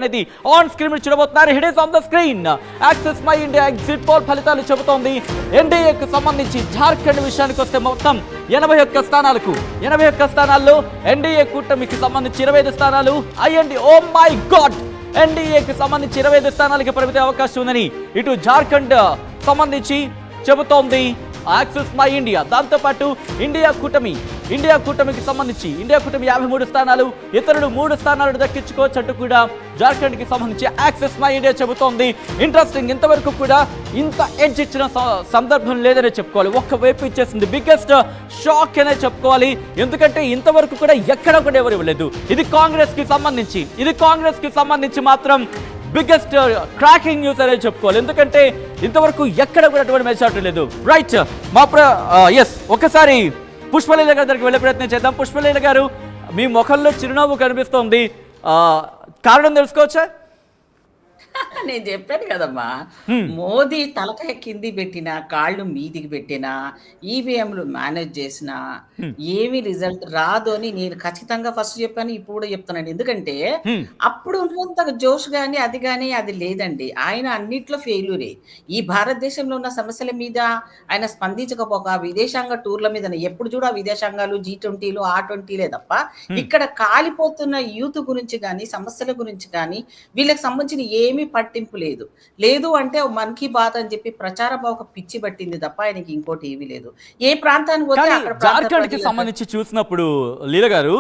అనేది on screen మీద చూడబోతున్నారు. Hit is on the screen. Access my India exit poll ఫలితాలు చెబుతోంది. ఎన్డీఏకు సంబంధించి జార్ఖండ్ విషయానికి వస్తే మొత్తం 81 స్థానాలకు 81 స్థానాల్లో ఎన్డీఏ కూటమికి సంబంధించి 25 స్థానాలు ఐఎన్డీ ఓ మై గాడ్ ఎన్డీఏకి సంబంధించి 25 స్థానాలకి పరిమితి అవకాశం ఉందని ఇటు జార్ఖండ్ సంబంధించి చెబుతోంది యాక్సెస్ మై ఇండియా. దాంతోపాటు ఇండియా కూటమికి సంబంధించి ఇండియా కూటమి 53 స్థానాలు, ఇతరులు 3 స్థానాలు దక్కించుకోవచ్చు అంటూ కూడా జార్ఖండ్కి సంబంధించి యాక్సెస్ మై ఇండియా చెబుతోంది. ఇంట్రెస్టింగ్, ఇంతవరకు కూడా ఇంత ఎడ్జ్ ఇచ్చిన సందర్భం లేదనే చెప్పుకోవాలి. ఒక్కవైపు ఇచ్చేసింది, బిగ్గెస్ట్ షాక్ అనే చెప్పుకోవాలి. ఎందుకంటే ఇంతవరకు కూడా ఎక్కడ కూడా ఎవరు ఇవ్వలేదు. ఇది కాంగ్రెస్ కి సంబంధించి మాత్రం బిగ్గెస్ట్ క్రాకింగ్ న్యూస్ అనేది చెప్పుకోవాలి. ఎందుకంటే ఇంతవరకు ఎక్కడ కూడా అటువంటి మెజారిటీ లేదు. రైట్, ఎస్ ఒకసారి పుష్పలీల గారి దగ్గరికి వెళ్ళే ప్రయత్నం చేద్దాం. పుష్పలీల గారు, మీ ముఖంలో చిరునవ్వు కనిపిస్తోంది, కారణం తెలుసుకోవచ్చా? నేను చెప్పాను కదమ్మా, మోదీ తలకాయ కింది పెట్టినా కాళ్ళు మీదికి పెట్టినా ఈవీఎంలు మేనేజ్ చేసినా ఏమి రిజల్ట్ రాదు అని నేను ఖచ్చితంగా ఫస్ట్ చెప్పాను, ఇప్పుడు కూడా చెప్తున్నాను. ఎందుకంటే అప్పుడు ఉన్నంత జోష్ కానీ అది లేదండి. ఆయన అన్నిట్లో ఫెయిల్యూరే. ఈ భారతదేశంలో ఉన్న సమస్యల మీద ఆయన స్పందించకపోక విదేశాంగ టూర్ల మీద ఎప్పుడు చూడ విదేశాంగాలు G20లు A20లే తప్ప ఇక్కడ కాలిపోతున్న యూత్ గురించి కానీ సమస్యల గురించి కానీ వీళ్ళకి సంబంధించిన ఏమి పట్టింపు లేదు అంటే మన్ కీ బాత్ అని చెప్పి ప్రచారం ఒక పిచ్చి పట్టింది తప్ప ఆయనకి ఇంకోటి ఏమీ లేదు. ఏ ప్రాంతానికి పోతే అక్కడ జార్ఖండ్ కి సంబంధించి చూసినప్పుడు లీల గారు,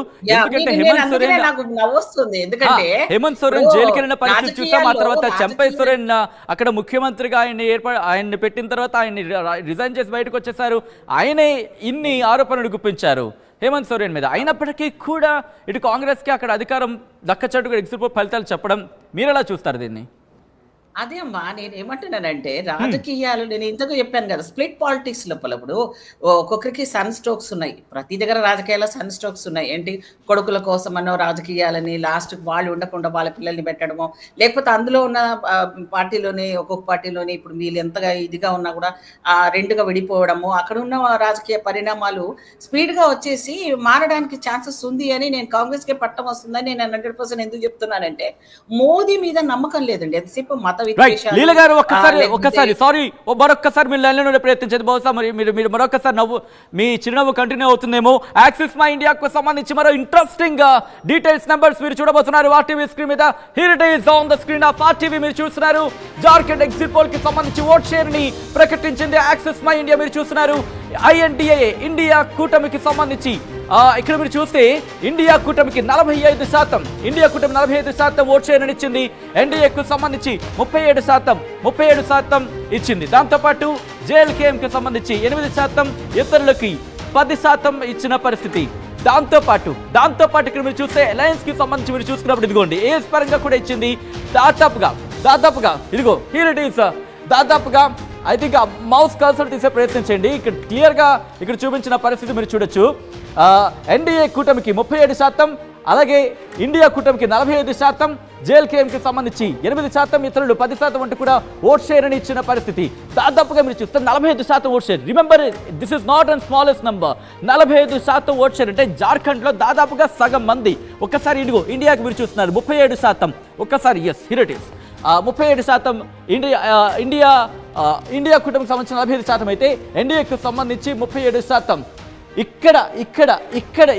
నాకు నవ్వొస్తుంది. ఎందుకంటే హేమంత్ సోరెన్ జైలుకి వెళ్ళిన పరిస్థితి చూసాం. ఆ తర్వాత చంపై సోరెన్ అక్కడ ముఖ్యమంత్రిగా ఆయన్ని పెట్టిన తర్వాత ఆయన రిజైన్ చేసి బయటకు వచ్చేసారు. ఆయనే ఇన్ని ఆరోపణలు గుప్పించారు హేమంత్ సోరెన్ మీద. అయినప్పటికీ కూడా ఇటు కాంగ్రెస్ కి అక్కడ అధికారం దక్కచట్టుగా ఎగ్జిట్ పోల్ ఫలితాలు చెప్పడం, మీరు ఎలా చూస్తారు దీన్ని? అదే అమ్మా, నేను ఏమంటున్నానంటే రాజకీయాలు నేను ఇంతకు చెప్పాను కదా, స్ప్లిట్ పాలిటిక్స్ లోపల ఇప్పుడు ఒక్కొక్కరికి సన్ స్ట్రోక్స్ ఉన్నాయి. ప్రతి దగ్గర రాజకీయాల్లో సన్ స్ట్రోక్స్ ఉన్నాయి. ఏంటి, కొడుకుల కోసం అన్నో రాజకీయాలని లాస్ట్ వాళ్ళు ఉండకుండా వాళ్ళ పిల్లల్ని పెట్టడమో, లేకపోతే అందులో ఉన్న పార్టీలోని ఒక్కొక్క పార్టీలోని ఇప్పుడు వీళ్ళు ఎంతగా ఇదిగా ఉన్నా కూడా రెండుగా విడిపోవడము, అక్కడ ఉన్న రాజకీయ పరిణామాలు స్పీడ్గా వచ్చేసి మారడానికి ఛాన్సెస్ ఉంది అని నేను కాంగ్రెస్కే పట్టం వస్తుందని నేను 100% ఎందుకు చెప్తున్నానంటే మోదీ మీద నమ్మకం లేదండి. ఎంతసేపు లీల గారు ఒక్కసారి సారీ మరొక్కసారి మీరు లైన్ లో ప్రయత్నించేది. బహుశా మీరు మరొకసారి మీ చిరునవ్వు కంటిన్యూ అవుతుందేమో. యాక్సిస్ మై ఇండియాకు సంబంధించి మరో ఇంట్రెస్టింగ్ డీటెయిల్స్ నెంబర్స్ మీరు చూడబోతున్నారు RTV స్క్రీన్ మీద. Here it is on the screen off RTV. మీరు చూస్తున్నారు జార్ఖండ్ ఎగ్జిట్ పోల్ కి సంబంధించి ఓట్ షేర్ ని ప్రకటించింది యాక్సిస్ మై ఇండియా. మీరు చూస్తున్నారు INDA ఇండియా కూటమికి సంబంధించి ఇక్కడ మీరు చూస్తే ఇండియా కూటమికి 45% ఓట్ షేర్ అని ఇచ్చింది. ఎన్డీఏకు సంబంధించి 37% ఇచ్చింది. దాంతోపాటు JLKM కి సంబంధించి 8%, ఇతరులకి 10% ఇచ్చిన పరిస్థితి. దాంతోపాటు ఇక్కడ మీరు చూస్తే అలయన్స్ కి సంబంధించి మీరు చూసుకున్నప్పుడు ఇదిగోండి ఏజ్ పరంగా కూడా ఇచ్చింది. దాదాపుగా ఇదిగో హియర్ ఇట్ ఈస్ దాదాపుగా ఐ థింక్ మౌస్ కర్సర్ తీసే ప్రయత్నం చేయండి. ఇక్కడ క్లియర్గా ఇక్కడ చూపించిన పరిస్థితి మీరు చూడొచ్చు. ఎన్డీఏ కూటమికి 37%, అలాగే ఇండియా కూటమికి 45%, JLKMకి సంబంధించి 8%, ఇతరులు 10% అంటూ కూడా ఓట్ షేర్ అని ఇచ్చిన పరిస్థితి. దాదాపుగా మీరు చూస్తే 45% vote share. Remember, this is not and smallest number. 45% vote share అంటే జార్ఖండ్లో దాదాపుగా సగం మంది. ఒక్కసారి ఇదిగో ఇండియాకి మీరు చూస్తున్నారు 37%. ఒక్కసారి as here it is 37%. India కూటమికి సంబంధించిన 45% అయితే ఎన్డీఏకు సంబంధించి 37%. ఇక్కడ